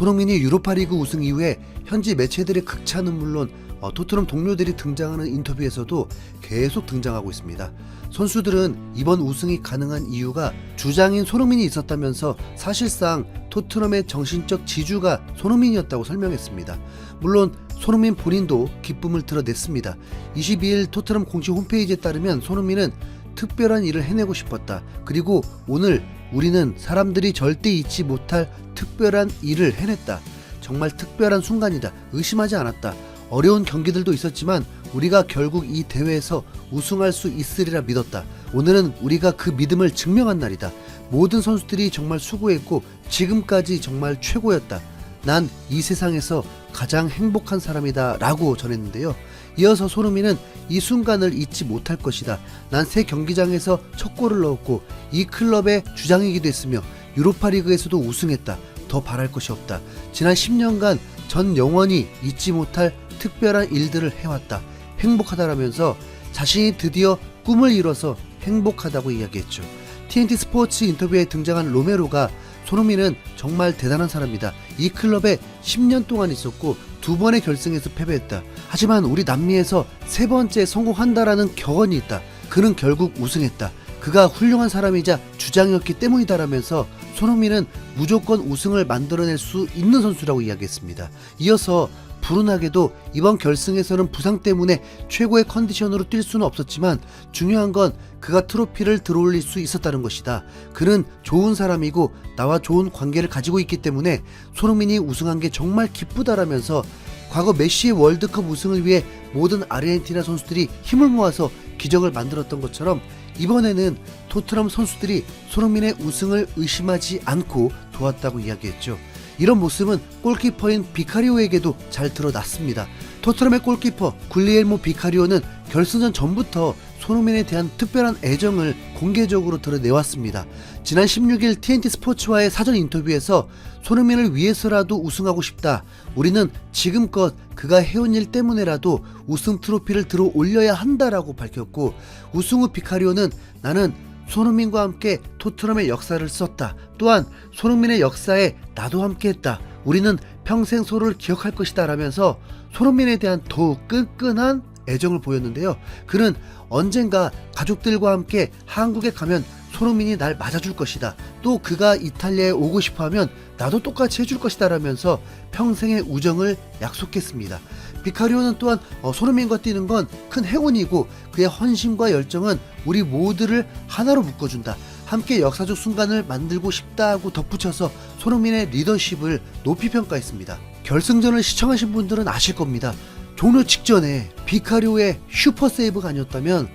손흥민이 유로파리그 우승 이후에 현지 매체들의 극찬은 물론 토트넘 동료들이 등장하는 인터뷰에서도 계속 등장하고 있습니다. 선수들은 이번 우승이 가능한 이유가 주장인 손흥민이 있었다면서 사실상 토트넘의 정신적 지주가 손흥민이었다고 설명했습니다. 물론 손흥민 본인도 기쁨을 드러냈습니다. 22일 토트넘 공식 홈페이지에 따르면 손흥민은 특별한 일을 해내고 싶었다. 그리고 오늘 우리는 사람들이 절대 잊지 못할 특별한 일을 해냈다. 정말 특별한 순간이다. 의심하지 않았다. 어려운 경기들도 있었지만 우리가 결국 이 대회에서 우승할 수 있으리라 믿었다. 오늘은 우리가 그 믿음을 증명한 날이다. 모든 선수들이 정말 수고했고 지금까지 정말 최고였다. 난 이 세상에서 가장 행복한 사람이다 라고 전했는데요. 이어서 손흥민은 이 순간을 잊지 못할 것이다. 난 새 경기장에서 첫 골을 넣었고 이 클럽의 주장이기도 했으며 유로파리그에서도 우승했다. 더 바랄 것이 없다. 지난 10년간 전 영원히 잊지 못할 특별한 일들을 해왔다. 행복하다라면서 자신이 드디어 꿈을 이뤄서 행복하다고 이야기했죠. TNT 스포츠 인터뷰에 등장한 로메로가 손흥민은 정말 대단한 사람이다. 이 클럽에 10년 동안 있었고 2번의 결승에서 패배했다. 하지만 우리 남미에서 3번째 성공한다라는 격언이 있다. 그는 결국 우승했다. 그가 훌륭한 사람이자 주장이었기 때문이다라면서 손흥민은 무조건 우승을 만들어낼 수 있는 선수라고 이야기했습니다. 이어서 불운하게도 이번 결승에서는 부상 때문에 최고의 컨디션으로 뛸 수는 없었지만 중요한 건 그가 트로피를 들어올릴 수 있었다는 것이다. 그는 좋은 사람이고 나와 좋은 관계를 가지고 있기 때문에 손흥민이 우승한 게 정말 기쁘다라면서 과거 메시의 월드컵 우승을 위해 모든 아르헨티나 선수들이 힘을 모아서 기적을 만들었던 것처럼 이번에는 토트넘 선수들이 손흥민의 우승을 의심하지 않고 도왔다고 이야기했죠. 이런 모습은 골키퍼인 비카리오에게도 잘 드러났습니다. 토트넘의 골키퍼 굴리엘모 비카리오는 결승전 전부터 손흥민에 대한 특별한 애정을 공개적으로 드러내왔습니다. 지난 16일 TNT 스포츠와의 사전 인터뷰에서 손흥민을 위해서라도 우승하고 싶다. 우리는 지금껏 그가 해온 일 때문에라도 우승 트로피를 들어 올려야 한다라고 밝혔고 우승 후 비카리오는 나는 손흥민과 함께 토트넘의 역사를 썼다. 또한 손흥민의 역사에 나도 함께했다. 우리는 평생 서로를 기억할 것이다 라면서 손흥민에 대한 더욱 끈끈한 애정을 보였는데요. 그는 언젠가 가족들과 함께 한국에 가면 손흥민이 날 맞아줄 것이다. 또 그가 이탈리아에 오고 싶어하면 나도 똑같이 해줄 것이다 라면서 평생의 우정을 약속했습니다. 비카리오는 또한 손흥민과 뛰는 건 큰 행운이고 그의 헌신과 열정은 우리 모두를 하나로 묶어준다. 함께 역사적 순간을 만들고 싶다고 덧붙여서 손흥민의 리더십을 높이 평가했습니다. 결승전을 시청하신 분들은 아실 겁니다. 종료 직전에 비카리오의 슈퍼 세이브가 아니었다면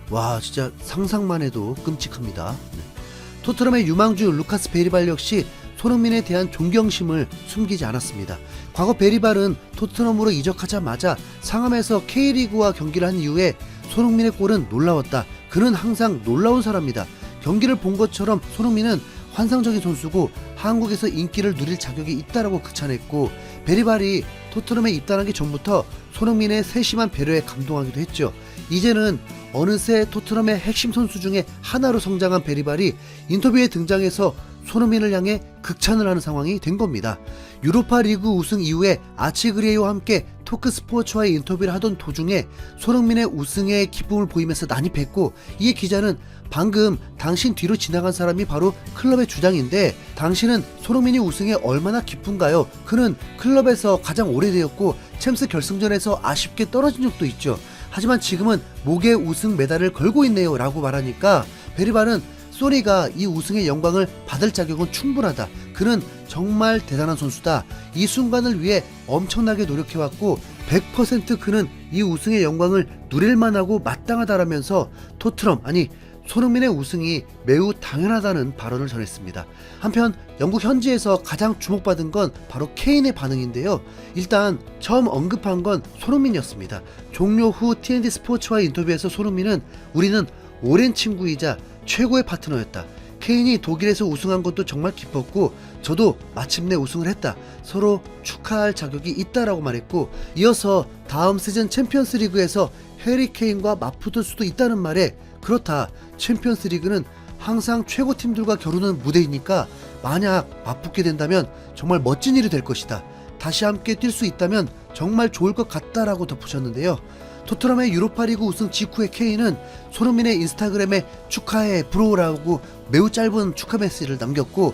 와 진짜 상상만 해도 끔찍합니다. 토트넘의 유망주 루카스 베리발 역시 손흥민에 대한 존경심을 숨기지 않았습니다. 과거 베리발은 토트넘으로 이적하자마자 상암에서 K리그와 경기를 한 이후에 손흥민의 골은 놀라웠다. 그는 항상 놀라운 사람이다. 경기를 본 것처럼 손흥민은 환상적인 선수고 한국에서 인기를 누릴 자격이 있다라고 극찬했고 베리발이 토트넘에 입단하기 전부터 손흥민의 세심한 배려에 감동하기도 했죠. 이제는 어느새 토트넘의 핵심 선수 중에 하나로 성장한 베리발이 인터뷰에 등장해서 손흥민을 향해 극찬을 하는 상황이 된 겁니다. 유로파 리그 우승 이후에 아치그리에와 함께 토크 스포츠와의 인터뷰를 하던 도중에 손흥민의 우승에 기쁨을 보이면서 난입했고 이에 기자는 방금 당신 뒤로 지나간 사람이 바로 클럽의 주장인데 당신은 손흥민이 우승에 얼마나 기쁜가요? 그는 클럽에서 가장 오래되었고 챔스 결승전에서 아쉽게 떨어진 적도 있죠. 하지만 지금은 목에 우승 메달을 걸고 있네요 라고 말하니까 베리발은 소니가 이 우승의 영광을 받을 자격은 충분하다. 그는 정말 대단한 선수다. 이 순간을 위해 엄청나게 노력해왔고 100% 그는 이 우승의 영광을 누릴만하고 마땅하다라면서 토트넘 아니 손흥민의 우승이 매우 당연하다는 발언을 전했습니다. 한편 영국 현지에서 가장 주목받은 건 바로 케인의 반응인데요. 일단 처음 언급한 건 손흥민이었습니다. 종료 후 TNT 스포츠와의 인터뷰에서 손흥민은 우리는 오랜 친구이자 최고의 파트너였다. 케인이 독일에서 우승한 것도 정말 기뻤고 저도 마침내 우승을 했다. 서로 축하할 자격이 있다라고 말했고 이어서 다음 시즌 챔피언스 리그에서 해리 케인과 맞붙을 수도 있다는 말에 그렇다. 챔피언스 리그는 항상 최고 팀들과 겨루는 무대이니까 만약 맞붙게 된다면 정말 멋진 일이 될 것이다. 다시 함께 뛸 수 있다면 정말 좋을 것 같다라고 덧붙였는데요. 토트넘의 유로파리그 우승 직후에 케인은 손흥민의 인스타그램에 축하해 브로라고 매우 짧은 축하 메시지를 남겼고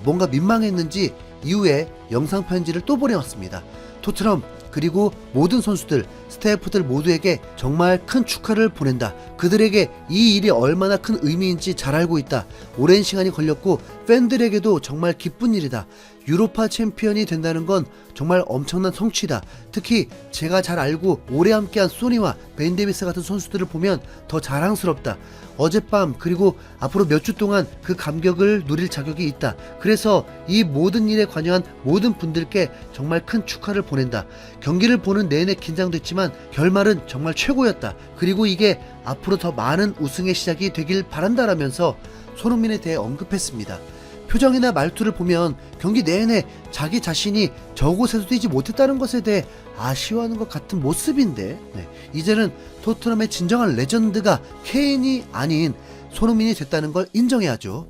뭔가 민망했는지 이후에 영상 편지를 또 보내왔습니다. 토트넘 그리고 모든 선수들, 스태프들 모두에게 정말 큰 축하를 보낸다. 그들에게 이 일이 얼마나 큰 의미인지 잘 알고 있다. 오랜 시간이 걸렸고 팬들에게도 정말 기쁜 일이다. 유로파 챔피언이 된다는 건 정말 엄청난 성취다. 특히 제가 잘 알고 오래 함께한 소니와 벤 데비스 같은 선수들을 보면 더 자랑스럽다. 어젯밤 그리고 앞으로 몇 주 동안 그 감격을 누릴 자격이 있다. 그래서 이 모든 일에 관여한 모든 분들께 정말 큰 축하를 보낸다. 경기를 보는 내내 긴장됐지만 결말은 정말 최고였다. 그리고 이게 앞으로 더 많은 우승의 시작이 되길 바란다라면서 손흥민에 대해 언급했습니다. 표정이나 말투를 보면 경기 내내 자기 자신이 저곳에서 뛰지 못했다는 것에 대해 아쉬워하는 것 같은 모습인데 이제는 토트넘의 진정한 레전드가 케인이 아닌 손흥민이 됐다는 걸 인정해야죠.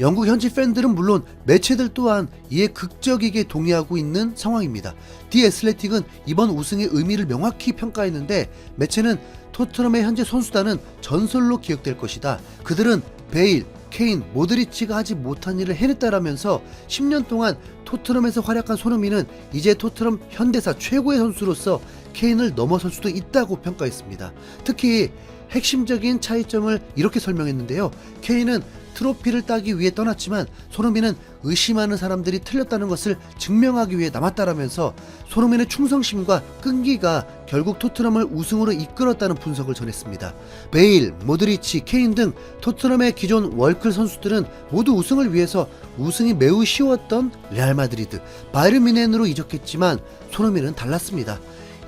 영국 현지 팬들은 물론 매체들 또한 이에 극적이게 동의하고 있는 상황입니다. 디 애슬레틱은 이번 우승의 의미를 명확히 평가했는데 매체는 토트넘의 현재 선수단은 전설로 기억될 것이다. 그들은 베일, 케인, 모드리치가 하지 못한 일을 해냈다라면서 10년 동안 토트넘에서 활약한 손흥민은 이제 토트넘 현대사 최고의 선수로서 케인을 넘어설 수도 있다고 평가했습니다. 특히 핵심적인 차이점을 이렇게 설명했는데요. 케인은 트로피를 따기 위해 떠났지만 손흥민은 의심하는 사람들이 틀렸다는 것을 증명하기 위해 남았다라면서 손흥민의 충성심과 끈기가 결국 토트넘을 우승으로 이끌었다는 분석을 전했습니다. 베일, 모드리치, 케인 등 토트넘의 기존 월클 선수들은 모두 우승을 위해서 우승이 매우 쉬웠던 레알 마드리드, 바이에른 뮌헨으로 이적했지만 손흥민은 달랐습니다.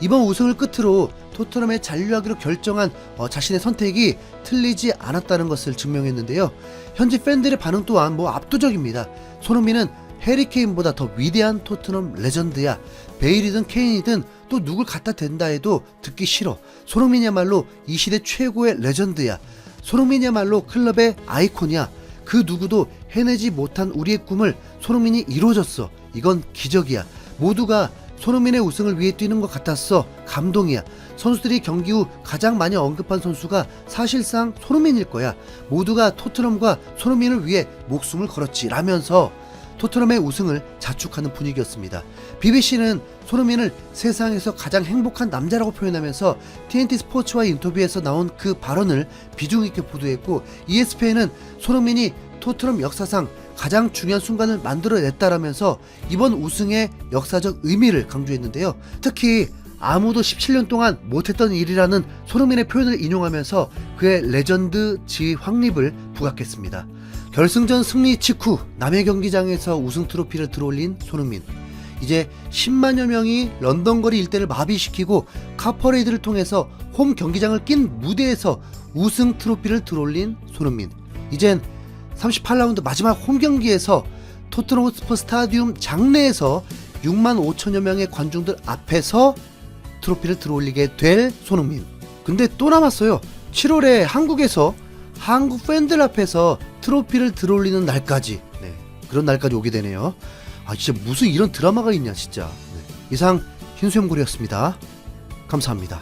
이번 우승을 끝으로 토트넘에 잔류하기로 결정한 자신의 선택이 틀리지 않았다는 것을 증명했는데요. 현지 팬들의 반응 또한 압도적입니다. 손흥민은 해리 케인보다 더 위대한 토트넘 레전드야. 베일이든 케인이든 또 누굴 갖다 댄다 해도 듣기 싫어. 손흥민이야말로 이 시대 최고의 레전드야. 손흥민이야말로 클럽의 아이콘이야. 그 누구도 해내지 못한 우리의 꿈을 손흥민이 이루어줬어. 이건 기적이야. 모두가 손흥민의 우승을 위해 뛰는 것 같았어. 감동이야. 선수들이 경기 후 가장 많이 언급한 선수가 사실상 손흥민일 거야. 모두가 토트넘과 손흥민을 위해 목숨을 걸었지 라면서 토트넘의 우승을 자축하는 분위기였습니다. BBC는 손흥민을 세상에서 가장 행복한 남자라고 표현하면서 TNT 스포츠와의 인터뷰에서 나온 그 발언을 비중 있게 보도했고 ESPN은 손흥민이 토트넘 역사상 가장 중요한 순간을 만들어냈다라면서 이번 우승의 역사적 의미를 강조했는데요. 특히 아무도 17년 동안 못했던 일이라는 손흥민의 표현을 인용하면서 그의 레전드 지위 확립을 부각했습니다. 결승전 승리 직후 남의 경기장에서 우승 트로피를 들어올린 손흥민. 이제 10만여 명이 런던 거리 일대를 마비시키고 카퍼레이드를 통해서 홈 경기장을 낀 무대에서 우승 트로피를 들어올린 손흥민. 이젠 38라운드 마지막 홈 경기에서 토트넘 호스퍼 스타디움 장내에서 6만 5천여 명의 관중들 앞에서 트로피를 들어올리게 될 손흥민. 근데 또 남았어요. 7월에 한국에서 한국 팬들 앞에서 트로피를 들어올리는 날까지. 그런 날까지 오게 되네요. 진짜 무슨 이런 드라마가 있냐 진짜. 이상 흰수염고리였습니다. 감사합니다.